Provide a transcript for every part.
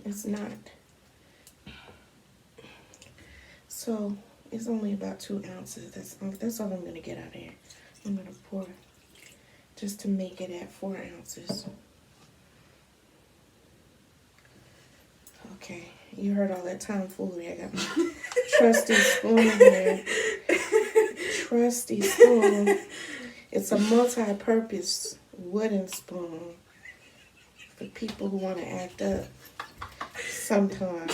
It's not. So it's only about 2 ounces. That's all I'm gonna get out of here. I'm gonna pour just to make it at 4 ounces. Okay, you heard all that tomfoolery. I got my trusty spoon here. Trusty spoon. It's a multi-purpose wooden spoon for people who want to act up sometimes.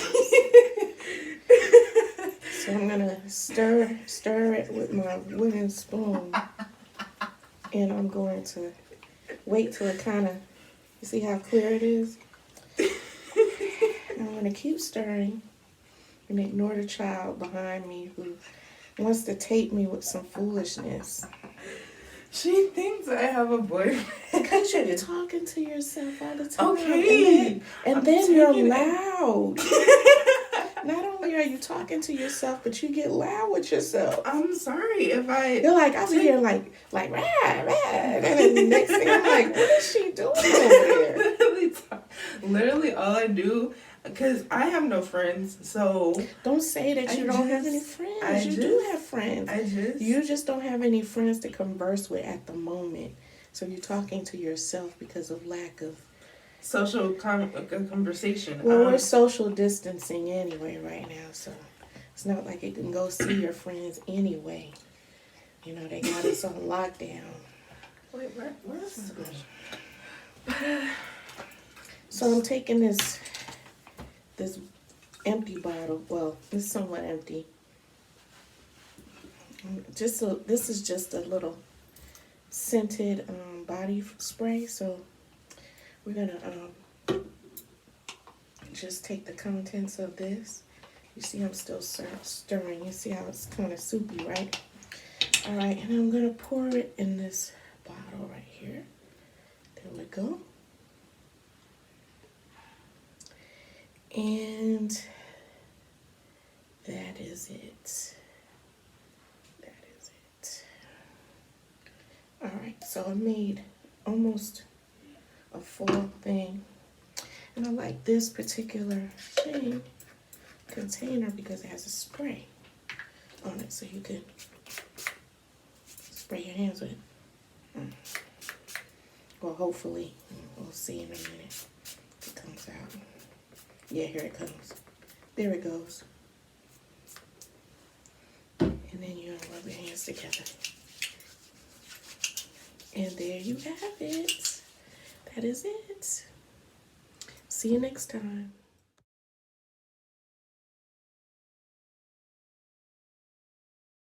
So I'm gonna stir it with my wooden spoon, and I'm going to wait till it kind of, you see how clear it is? I'm gonna keep stirring and ignore the child behind me who wants to tape me with some foolishness. She thinks I have a boyfriend. Because you're talking to yourself all the time. Okay. And then you're loud. Not only are you talking to yourself, but you get loud with yourself. I'm sorry if I... You're like, I'll be here like, rah, rah. And then the next thing I'm like, what is she doing over there? Literally all I do, because I have no friends, so... Don't say that you don't have any friends. You do have friends. You just don't have any friends to converse with at the moment. So you're talking to yourself because of lack of social conversation. Well, we're social distancing anyway right now, so it's not like you can go see your friends anyway. You know, they got us on lockdown. Wait, where's So I'm taking this empty bottle. Well, it's somewhat empty. This is just a little scented body spray. So we're gonna just take the contents of this. You see, I'm still stirring. You see how it's kind of soupy, right? All right, and I'm gonna pour it in this bottle right here. There we go. And that is it. That is it. All right, so I made almost a full thing. And I like this particular container because it has a spray on it, so you can spray your hands with it. Well, hopefully, we'll see in a minute if it comes out. Yeah, here it comes. There it goes. And then you're gonna rub your hands together. And there you have it. That is it. See you next time.